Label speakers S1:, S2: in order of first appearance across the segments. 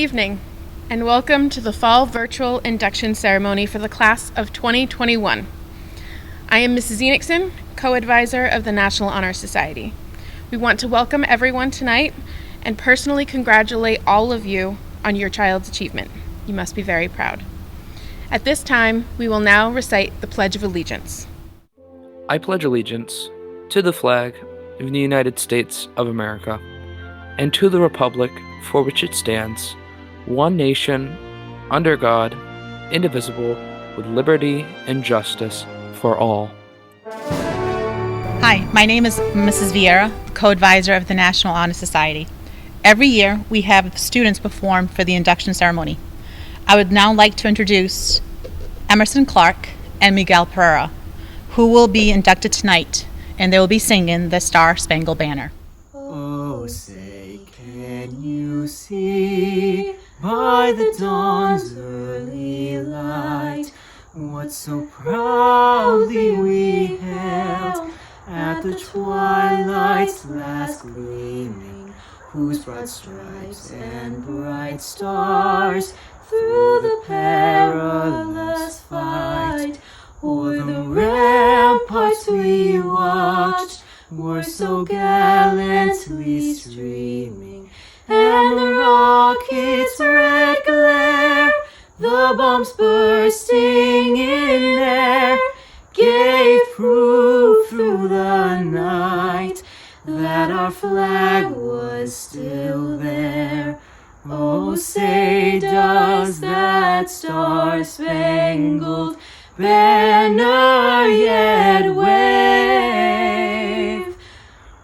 S1: evening, and welcome to the Fall Virtual Induction Ceremony for the Class of 2021. I am Mrs. Enixon, co-advisor of the National Honor Society. We want to welcome everyone tonight and personally congratulate all of you on your child's achievement. You must be very proud. At this time, we will now recite the Pledge of Allegiance.
S2: I pledge allegiance to the flag of the United States of America and to the republic for which it stands, one nation, under God, indivisible, with liberty and justice for all.
S3: Hi, my name is Mrs. Vieira, co-advisor of the National Honor Society. Every year, we have students perform for the induction ceremony. I would now like to introduce Emerson Clark and Miguel Pereira, who will be inducted tonight, and they will be singing the Star-Spangled Banner.
S4: Oh, say, can you see by the dawn's early light what so proudly we hailed at the twilight's last gleaming, whose broad stripes and bright stars through the perilous fight o'er the ramparts we watched were so gallantly streaming, and the rocket's red glare, the bombs bursting in air, gave proof through the night that our flag was still there. Oh, say, does that star-spangled banner yet wave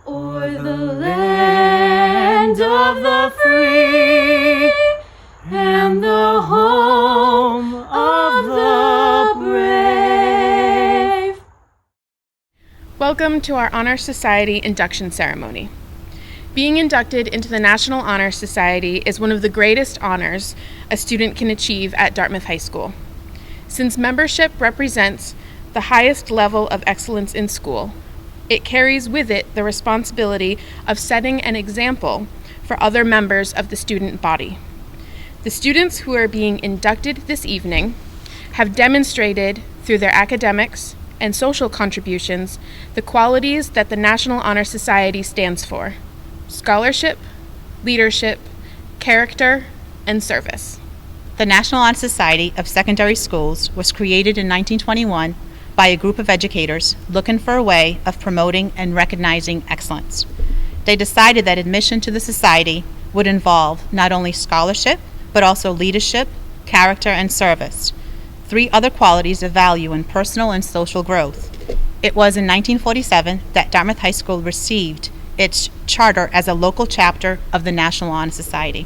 S4: o'er the land of the free and the home of the brave?
S1: Welcome to our Honor Society induction ceremony. Being inducted into the National Honor Society is one of the greatest honors a student can achieve at Dartmouth High School. Since membership represents the highest level of excellence in school, it carries with it the responsibility of setting an example for other members of the student body. The students who are being inducted this evening have demonstrated through their academics and social contributions the qualities that the National Honor Society stands for: scholarship, leadership, character, and service.
S3: The National Honor Society of Secondary Schools was created in 1921 by a group of educators looking for a way of promoting and recognizing excellence. They decided that admission to the society would involve not only scholarship, but also leadership, character, and service, three other qualities of value in personal and social growth. It was in 1947 that Dartmouth High School received its charter as a local chapter of the National Honor Society.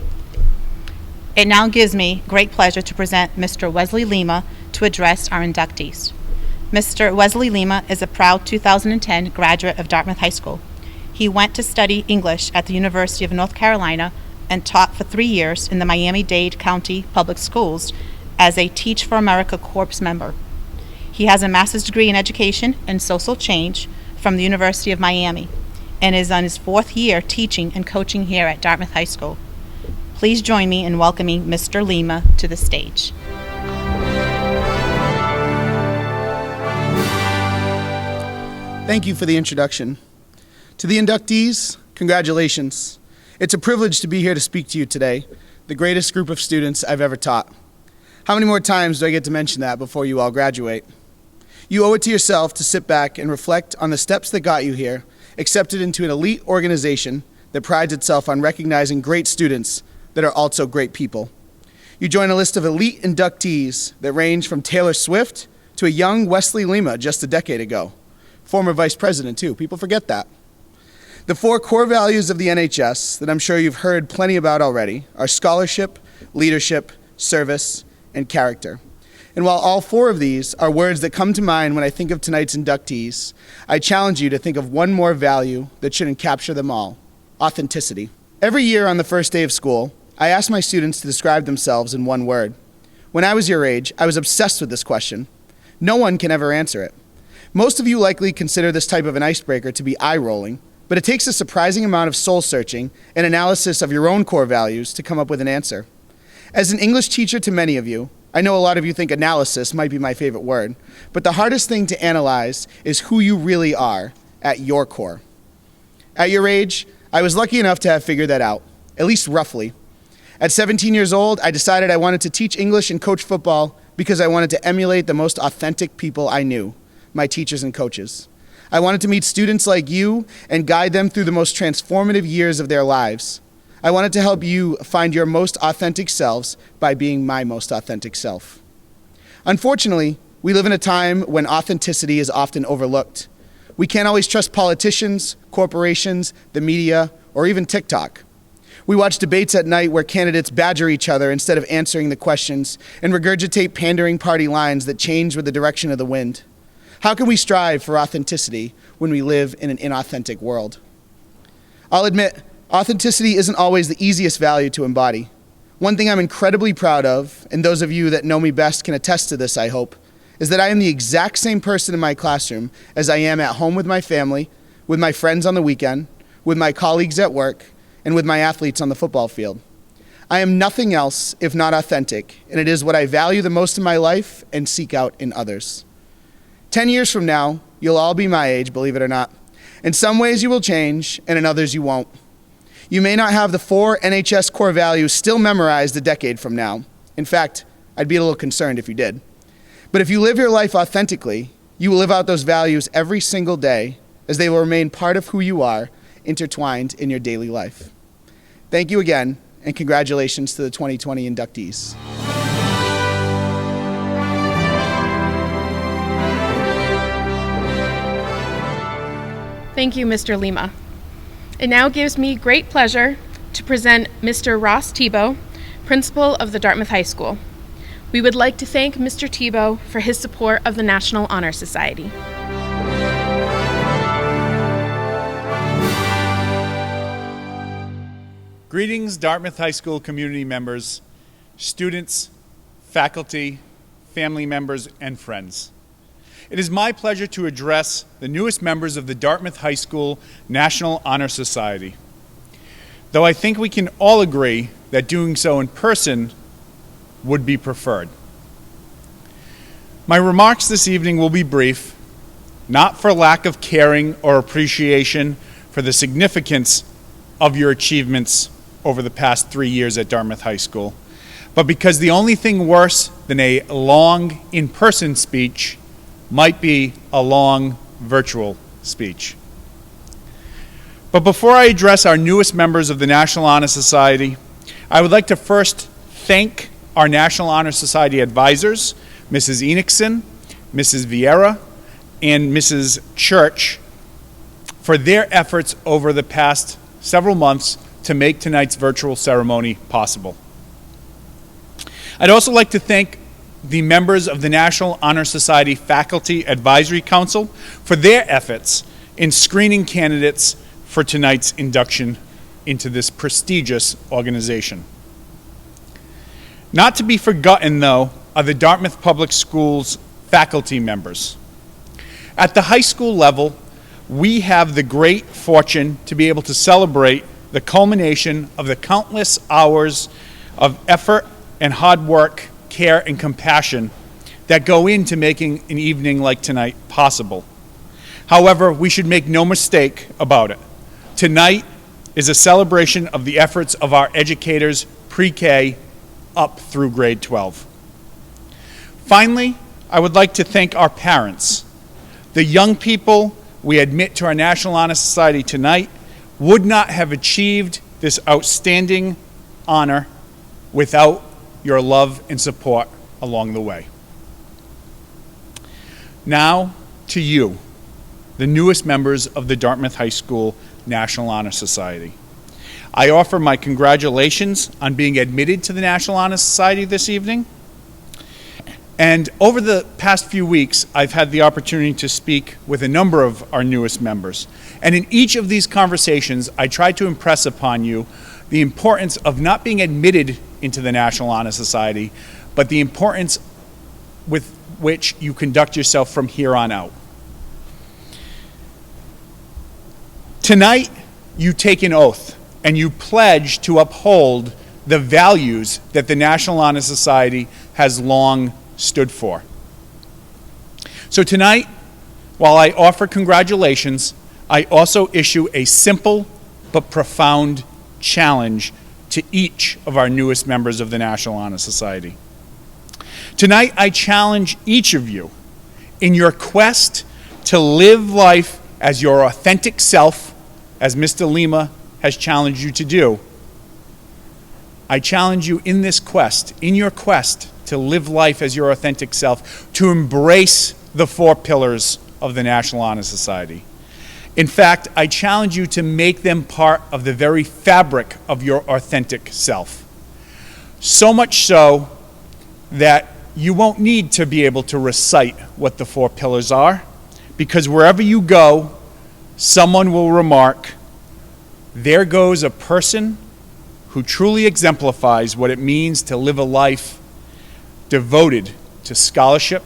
S3: It now gives me great pleasure to present Mr. Wesley Lima to address our inductees. Mr. Wesley Lima is a proud 2010 graduate of Dartmouth High School. He went to study English at the University of North Carolina and taught for 3 years in the Miami-Dade County Public Schools as a Teach for America Corps member. He has a master's degree in education and social change from the University of Miami and is on his 4th year teaching and coaching here at Dartmouth High School. Please join me in welcoming Mr. Lima to the stage.
S5: Thank you for the introduction. To the inductees, congratulations. It's a privilege to be here to speak to you today, the greatest group of students I've ever taught. How many more times do I get to mention that before you all graduate? You owe it to yourself to sit back and reflect on the steps that got you here, accepted into an elite organization that prides itself on recognizing great students that are also great people. You join a list of elite inductees that range from Taylor Swift to a young Wesley Lima just a decade ago. Former vice president, too. People forget that. The 4 core values of the NHS that I'm sure you've heard plenty about already are scholarship, leadership, service, and character. And while all 4 of these are words that come to mind when I think of tonight's inductees, I challenge you to think of one more value that should encapture them all: authenticity. Every year on the first day of school, I ask my students to describe themselves in one word. When I was your age, I was obsessed with this question. No one can ever answer it. Most of you likely consider this type of an icebreaker to be eye-rolling, but it takes a surprising amount of soul-searching and analysis of your own core values to come up with an answer. As an English teacher to many of you, I know a lot of you think analysis might be my favorite word, but the hardest thing to analyze is who you really are at your core. At your age, I was lucky enough to have figured that out, at least roughly. At 17 years old, I decided I wanted to teach English and coach football because I wanted to emulate the most authentic people I knew, my teachers and coaches. I wanted to meet students like you and guide them through the most transformative years of their lives. I wanted to help you find your most authentic selves by being my most authentic self. Unfortunately, we live in a time when authenticity is often overlooked. We can't always trust politicians, corporations, the media, or even TikTok. We watch debates at night where candidates badger each other instead of answering the questions and regurgitate pandering party lines that change with the direction of the wind. How can we strive for authenticity when we live in an inauthentic world? I'll admit, authenticity isn't always the easiest value to embody. One thing I'm incredibly proud of, and those of you that know me best can attest to this, I hope, is that I am the exact same person in my classroom as I am at home with my family, with my friends on the weekend, with my colleagues at work, and with my athletes on the football field. I am nothing else if not authentic, and it is what I value the most in my life and seek out in others. 10 years from now, you'll all be my age, believe it or not. In some ways you will change, and in others you won't. You may not have the 4 NHS core values still memorized a decade from now. In fact, I'd be a little concerned if you did. But if you live your life authentically, you will live out those values every single day, as they will remain part of who you are, intertwined in your daily life. Thank you again, and congratulations to the 2020 inductees.
S1: Thank you, Mr. Lima. It now gives me great pleasure to present Mr. Ross Tebow, Principal of the Dartmouth High School. We would like to thank Mr. Tebow for his support of the National Honor Society.
S6: Greetings, Dartmouth High School community members, students, faculty, family members, and friends. It is my pleasure to address the newest members of the Dartmouth High School National Honor Society. Though I think we can all agree that doing so in person would be preferred. My remarks this evening will be brief, not for lack of caring or appreciation for the significance of your achievements over the past 3 years at Dartmouth High School, but because the only thing worse than a long in-person speech might be a long virtual speech. But before I address our newest members of the National Honor Society, I would like to first thank our National Honor Society advisors, Mrs. Enochson, Mrs. Vieira, and Mrs. Church, for their efforts over the past several months to make tonight's virtual ceremony possible. I'd also like to thank the members of the National Honor Society Faculty Advisory Council for their efforts in screening candidates for tonight's induction into this prestigious organization. Not to be forgotten, though, are the Dartmouth Public Schools faculty members. At the high school level, we have the great fortune to be able to celebrate the culmination of the countless hours of effort and hard work, care, and compassion that go into making an evening like tonight possible. However, we should make no mistake about it. Tonight is a celebration of the efforts of our educators pre-K up through grade 12. Finally, I would like to thank our parents. The young people we admit to our National Honor Society tonight would not have achieved this outstanding honor without your love and support along the way. Now to you, the newest members of the Dartmouth High School National Honor Society. I offer my congratulations on being admitted to the National Honor Society this evening. And over the past few weeks, I've had the opportunity to speak with a number of our newest members. And in each of these conversations, I try to impress upon you the importance of not being admitted into the National Honor Society, but the importance with which you conduct yourself from here on out. Tonight, you take an oath and you pledge to uphold the values that the National Honor Society has long stood for. So tonight, while I offer congratulations, I also issue a simple but profound challenge to each of our newest members of the National Honor Society. Tonight, I challenge each of you in your quest to live life as your authentic self, as Mr. Lima has challenged you to do. I challenge you in this quest, in your quest to live life as your authentic self, to embrace the 4 pillars of the National Honor Society. In fact, I challenge you to make them part of the very fabric of your authentic self. So much so that you won't need to be able to recite what the 4 pillars are, because wherever you go, someone will remark, "There goes a person who truly exemplifies what it means to live a life devoted to scholarship,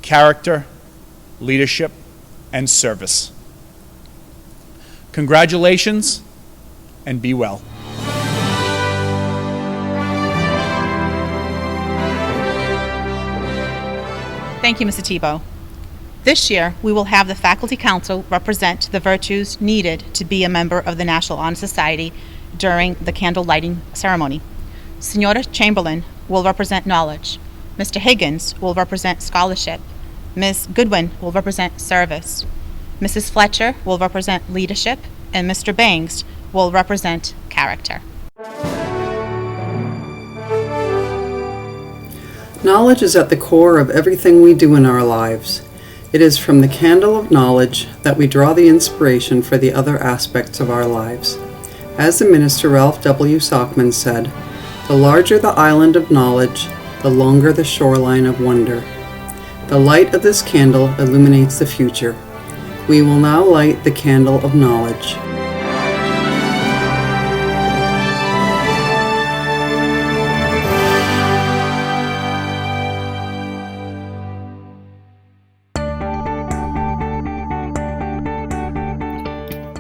S6: character, leadership, and service." Congratulations, and be well.
S3: Thank you, Mr. Tebow. This year, we will have the Faculty Council represent the virtues needed to be a member of the National Honor Society during the candle lighting ceremony. Senora Chamberlain will represent knowledge. Mr. Higgins will represent scholarship. Ms. Goodwin will represent service. Mrs. Fletcher will represent leadership, and Mr. Banks will represent character.
S7: Knowledge is at the core of everything we do in our lives. It is from the candle of knowledge that we draw the inspiration for the other aspects of our lives. As the minister Ralph W. Sockman said, "The larger the island of knowledge, the longer the shoreline of wonder." The light of this candle illuminates the future. We will now light the candle of knowledge.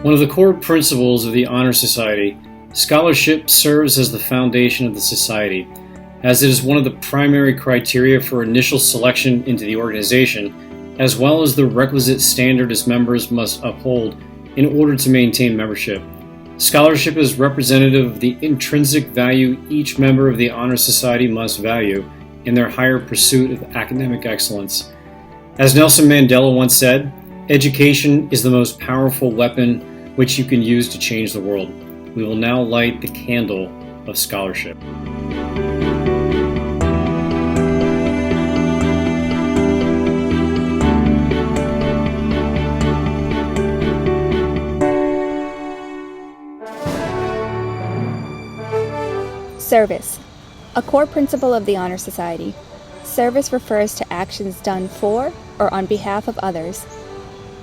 S8: One of the core principles of the Honor Society, scholarship serves as the foundation of the society, as it is one of the primary criteria for initial selection into the organization, as well as the requisite standard its members must uphold in order to maintain membership. Scholarship is representative of the intrinsic value each member of the Honor Society must value in their higher pursuit of academic excellence. As Nelson Mandela once said, education is the most powerful weapon which you can use to change the world. We will now light the candle of scholarship.
S9: Service, a core principle of the Honor Society. Service refers to actions done for or on behalf of others,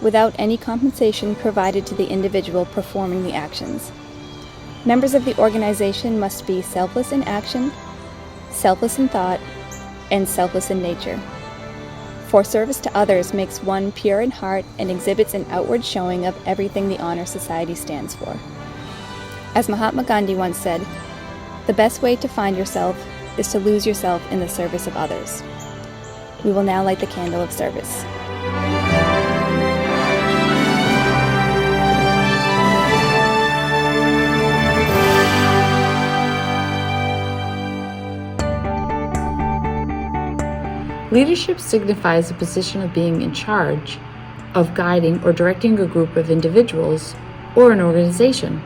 S9: without any compensation provided to the individual performing the actions. Members of the organization must be selfless in action, selfless in thought, and selfless in nature. For service to others makes one pure in heart and exhibits an outward showing of everything the Honor Society stands for. As Mahatma Gandhi once said, "The best way to find yourself is to lose yourself in the service of others." We will now light the candle of service.
S10: Leadership signifies the position of being in charge, of guiding or directing a group of individuals or an organization.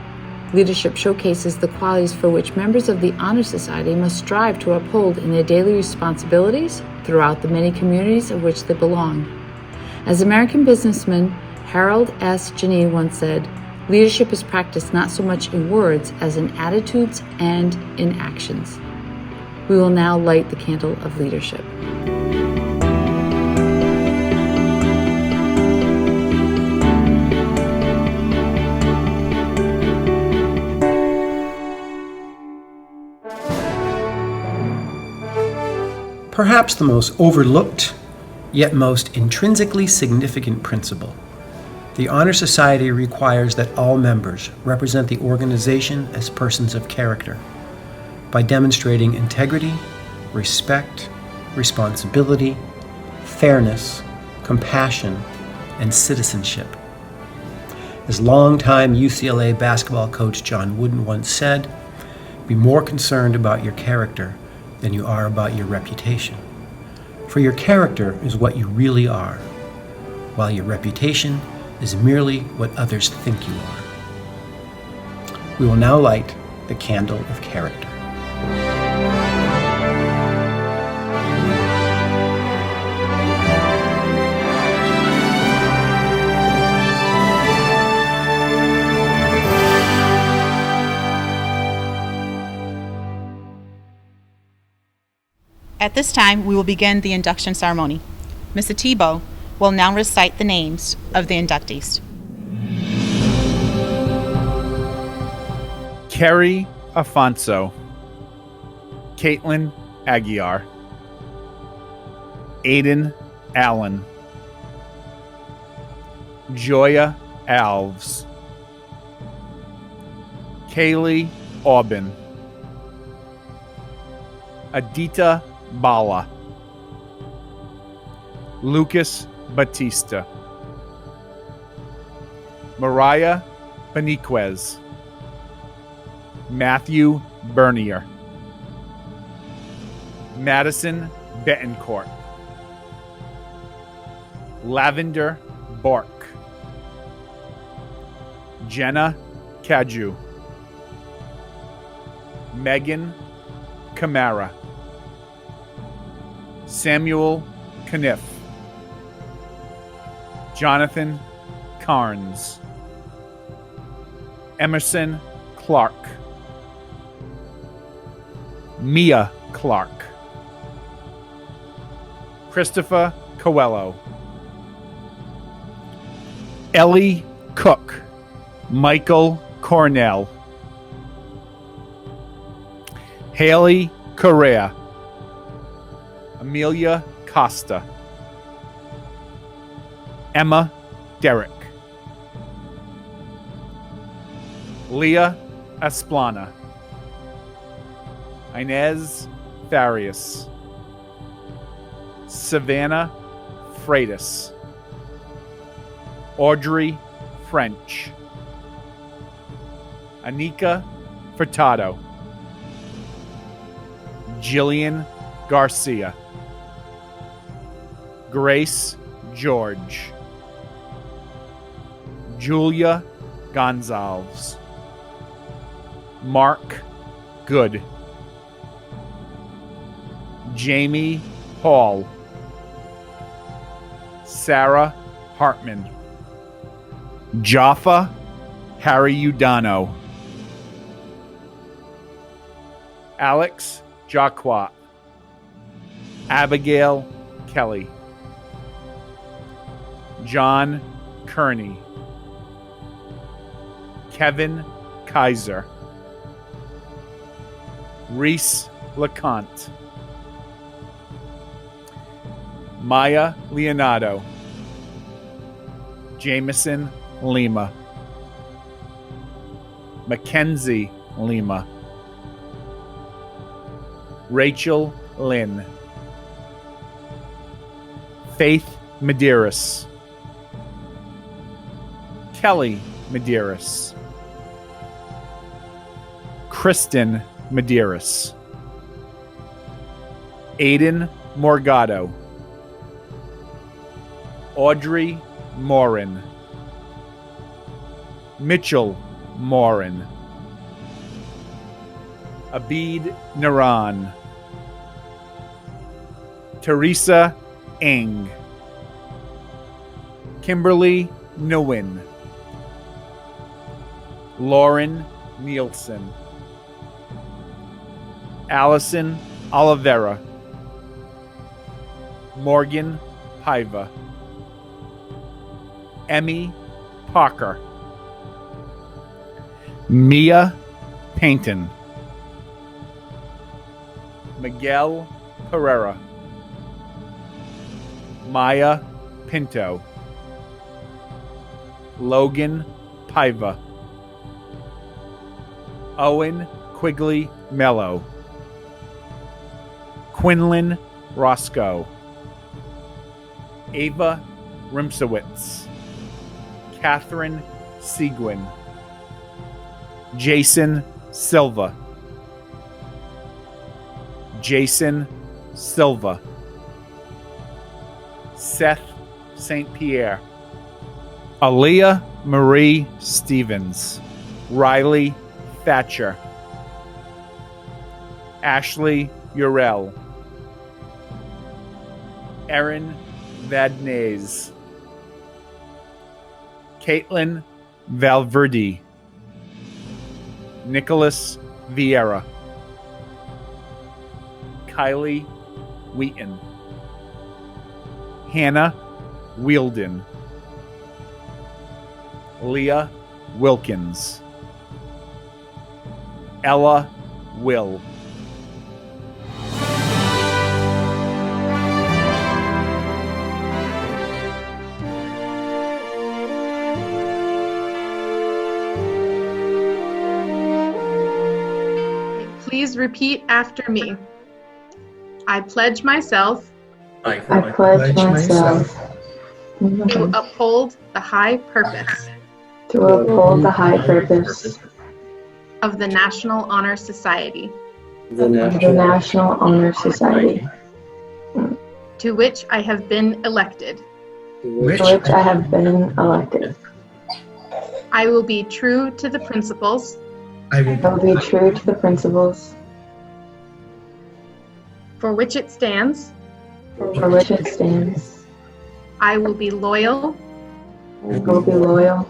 S10: Leadership showcases the qualities for which members of the Honor Society must strive to uphold in their daily responsibilities throughout the many communities of which they belong. As American businessman Harold S. Genee once said, "Leadership is practiced not so much in words as in attitudes and in actions." We will now light the candle of leadership.
S11: Perhaps the most overlooked, yet most intrinsically significant principle. The Honor Society requires that all members represent the organization as persons of character. by demonstrating integrity, respect, responsibility, fairness, compassion, and citizenship. As longtime UCLA basketball coach John Wooden once said, "Be more concerned about your character than you are about your reputation. For your character is what you really are, while your reputation is merely what others think you are." We will now light the candle of character.
S3: At this time, we will begin the induction ceremony. Mr. Tebow will now recite the names of the inductees.
S6: Kerry Afonso, Caitlin Aguiar, Aiden Allen, Joya Alves, Kaylee Aubin, Adita Bala, Lucas Batista, Mariah Beniquez, Matthew Bernier, Madison Betancourt, Lavender Bork, Jenna Caju, Megan Camara, Samuel Kniff, Jonathan Carnes, Emerson Clark, Mia Clark, Christopher Coelho, Ellie Cook, Michael Cornell, Haley Correa, Amelia Costa, Emma Derrick, Leah Esplana, Inez Farias, Savannah Freitas, Audrey French, Anika Furtado, Jillian Garcia, Grace George, Julia Gonzalez, Mark Good, Jamie Hall, Sarah Hartman, Jaffa Harry Udano, Alex Jacquat, Abigail Kelly, John Kearney, Kevin Kaiser, Reese LeConte, Maya Leonardo, Jameson Lima, Mackenzie Lima, Rachel Lynn, Faith Medeiros, Kelly Medeiros, Kristen Medeiros, Aiden Morgado, Audrey Morin, Mitchell Morin, Abid Naran, Teresa Eng, Kimberly Nguyen, Lauren Nielsen, Allison Oliveira, Morgan Paiva, Emmy Parker, Mia Paynton, Miguel Pereira, Maya Pinto, Logan Paiva, Owen Quigley Mello, Quinlan Roscoe, Ava Rimsowitz, Catherine Seguin, Jason Silva, Jason Silva, Seth St. Pierre, Aaliyah Marie Stevens, Riley Thatcher, Ashley Urell, Erin Vadnais, Caitlin Valverde, Nicholas Vieira, Kylie Wheaton, Hannah Wielden, Leah Wilkins, Ella Will.
S1: Please repeat after me. I pledge myself
S12: I pledge myself
S1: to uphold the high purpose
S12: to uphold the high purpose
S1: of the National Honor Society,
S12: of the National Honor Society,
S1: to which I have been elected.
S12: to which I have been elected.
S1: I will be true to the principles
S12: I will be true to the principles
S1: for which it stands.
S12: for which it stands.
S1: I will be loyal
S12: I will be loyal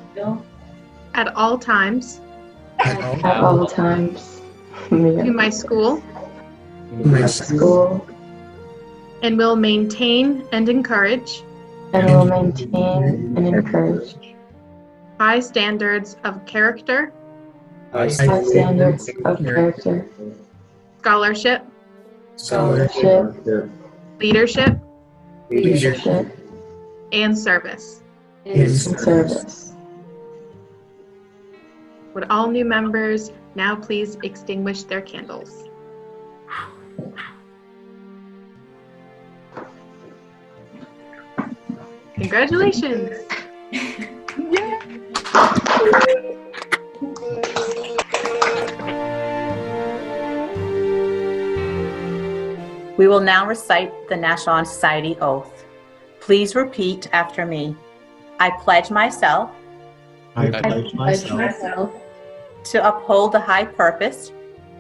S1: at all times
S12: at all times
S1: to my school
S12: my school,
S1: and will maintain and encourage
S12: and will maintain and encourage
S1: high standards of character,
S12: high standards of character,
S1: scholarship,
S12: scholarship,
S1: leadership,
S12: leadership,
S1: and service.
S12: and service.
S1: Would all new members now please extinguish their candles? Congratulations!
S3: We will now recite the National Honor Society oath. Please repeat after me. I pledge myself
S12: I pledge myself
S3: to uphold the high purpose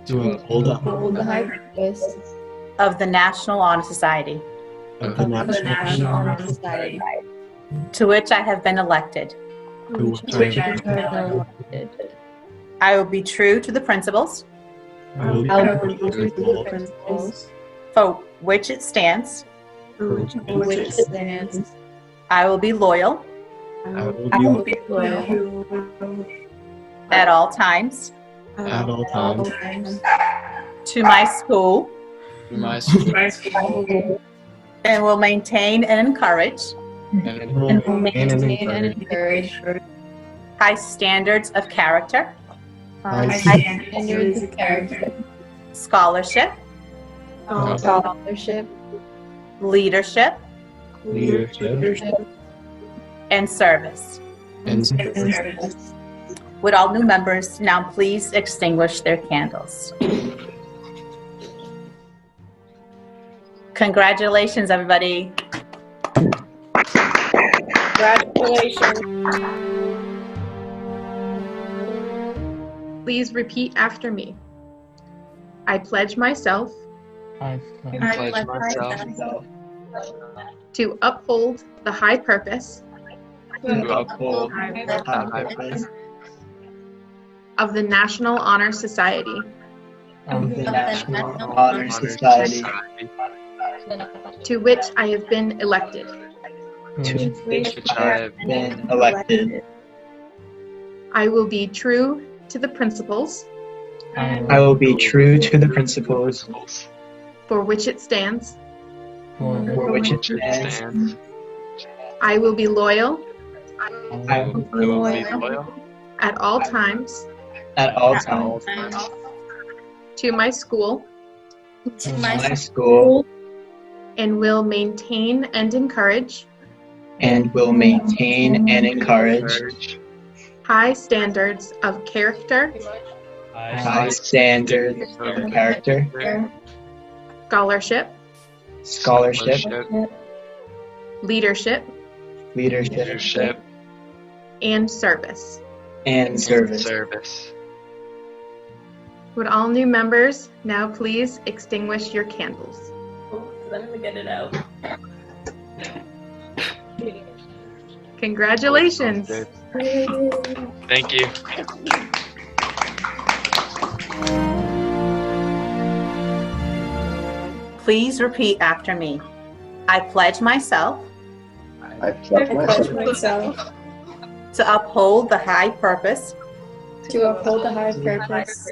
S12: to uphold the high purpose
S3: of the National Honor Society,
S12: of the National Honor Society,
S3: to which I have been elected.
S12: to which I have been elected.
S3: I will be true to the principles
S12: I will be true to the principles
S3: for which it stands.
S12: for which it stands.
S3: I will be loyal
S12: I will be loyal
S3: at all times
S12: at all times
S3: to my school
S12: to my school,
S3: and will maintain and encourage
S12: and will maintain and encourage
S3: high standards of character,
S12: high standards of character,
S3: scholarship,
S12: scholarship,
S3: leadership,
S12: leadership,
S3: and service.
S12: and service.
S3: Would all new members now please extinguish their candles? Congratulations, everybody.
S1: Congratulations! Please repeat after me. I pledge myself
S12: I
S10: pledge myself
S1: to uphold the high purpose
S12: to uphold the high purpose
S1: of the National Honor Society,
S12: of the National Honor Society,
S1: to which I have been elected.
S12: to which I have been elected.
S1: I will be true to the principles
S12: I will be true to the principles
S1: for which it stands.
S12: for which it stands.
S1: I will be loyal
S12: I will be loyal
S1: at all times
S12: at all times
S1: to my school
S12: to my school
S1: and will maintain and encourage
S12: and will maintain and encourage
S1: high standards of character,
S12: high standards of character,
S1: scholarship, leadership, and service. Would all new members now please extinguish your candles?
S4: I'm gonna get it out.
S1: Congratulations.
S13: Thank you.
S3: Please repeat after me. I pledge myself
S14: I pledge myself
S3: to uphold the high purpose
S14: to uphold the high purpose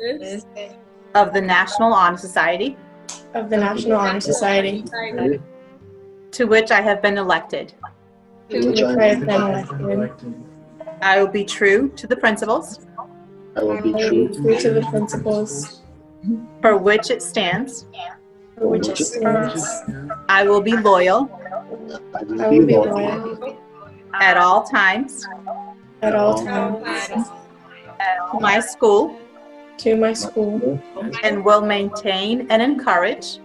S3: of the National Honor Society,
S14: of the National Honor Society,
S3: to which I have been elected.
S14: to which I have been elected.
S3: I will be true to the principles
S14: I will be true to the principles
S3: for which it stands.
S14: for which it stands.
S3: I will be loyal
S14: I will be loyal
S3: at all times
S14: at all times
S3: to my school
S14: to my school
S3: and will maintain and encourage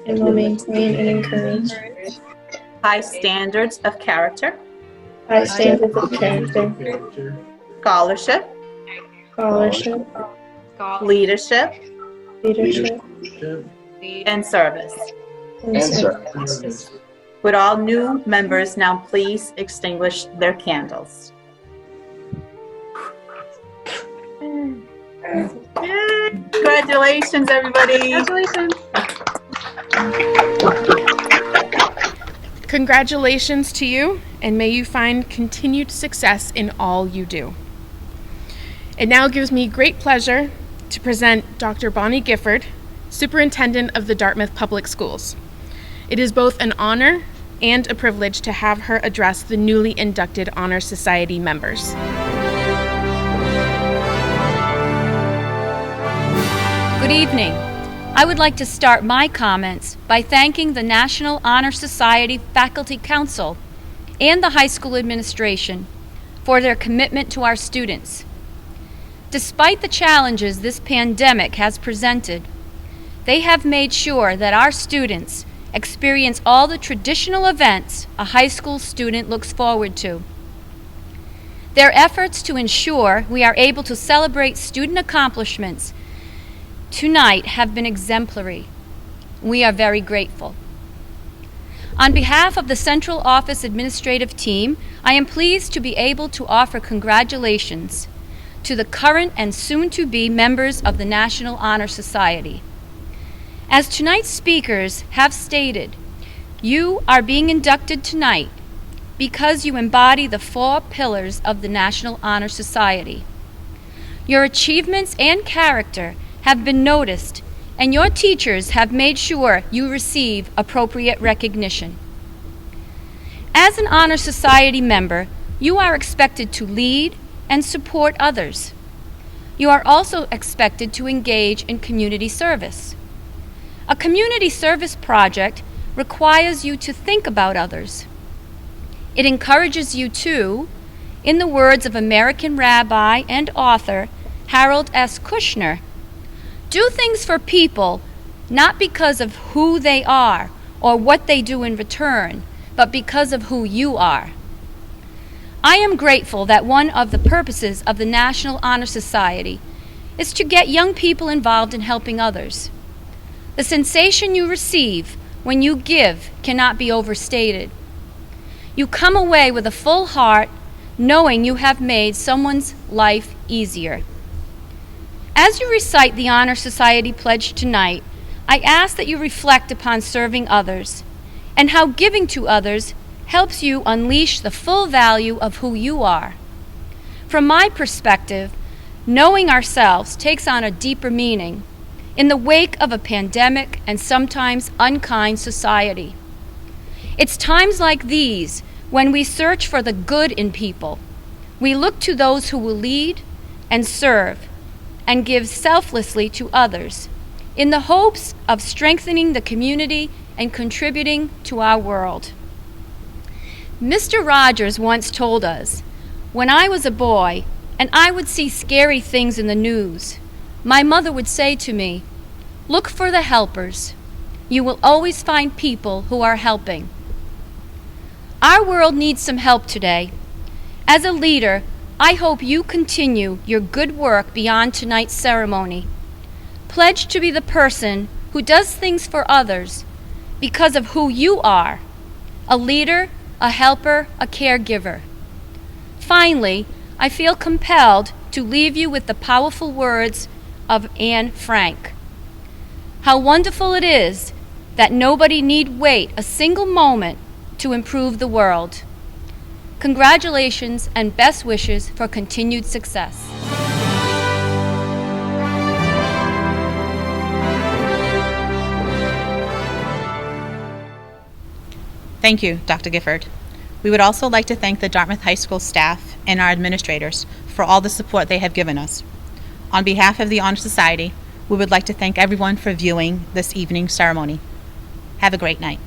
S14: and will maintain and encourage
S3: high standards of character,
S14: high standards of character,
S3: scholarship, leadership, and service.
S14: and service.
S3: Would all new members now please extinguish their candles? Yay! Congratulations, everybody.
S1: Congratulations to you, and may you find continued success in all you do. It now gives me great pleasure to present Dr. Bonnie Gifford, Superintendent of the Dartmouth Public Schools. It is both an honor and a privilege to have her address the newly inducted Honor Society members.
S15: Good evening. I would like to start my comments by thanking the National Honor Society Faculty Council and the high school administration for their commitment to our students. Despite the challenges this pandemic has presented, they have made sure that our students experience all the traditional events a high school student looks forward to. Their efforts to ensure we are able to celebrate student accomplishments tonight have been exemplary. We are very grateful. On behalf of the Central Office Administrative Team, I am pleased to be able to offer congratulations to the current and soon-to-be members of the National Honor Society. As tonight's speakers have stated, you are being inducted tonight because you embody the 4 pillars of the National Honor Society. Your achievements and character have been noticed, and your teachers have made sure you receive appropriate recognition. As an Honor Society member, you are expected to lead and support others. You are also expected to engage in community service. A community service project requires you to think about others. It encourages you to, in the words of American rabbi and author Harold S. Kushner, do things for people not because of who they are or what they do in return, but because of who you are. I am grateful that one of the purposes of the National Honor Society is to get young people involved in helping others. The sensation you receive when you give cannot be overstated. You come away with a full heart, knowing you have made someone's life easier. As you recite the Honor Society Pledge tonight, I ask that you reflect upon serving others and how giving to others helps you unleash the full value of who you are. From my perspective, knowing ourselves takes on a deeper meaning in the wake of a pandemic and sometimes unkind society. It's times like these when we search for the good in people. We look to those who will lead and serve and give selflessly to others, in the hopes of strengthening the community and contributing to our world. Mr. Rogers once told us, when I was a boy and I would see scary things in the news, my mother would say to me, "Look for the helpers. You will always find people who are helping." Our world needs some help today. As a leader, I hope you continue your good work beyond tonight's ceremony. Pledge to be the person who does things for others because of who you are, a leader, a helper, a caregiver. Finally, I feel compelled to leave you with the powerful words of Anne Frank. How wonderful it is that nobody need wait a single moment to improve the world. Congratulations and best wishes for continued success.
S3: Thank you, Dr. Gifford. We would also like to thank the Dartmouth High School staff and our administrators for all the support they have given us. On behalf of the Honor Society, we would like to thank everyone for viewing this evening's ceremony. Have a great night.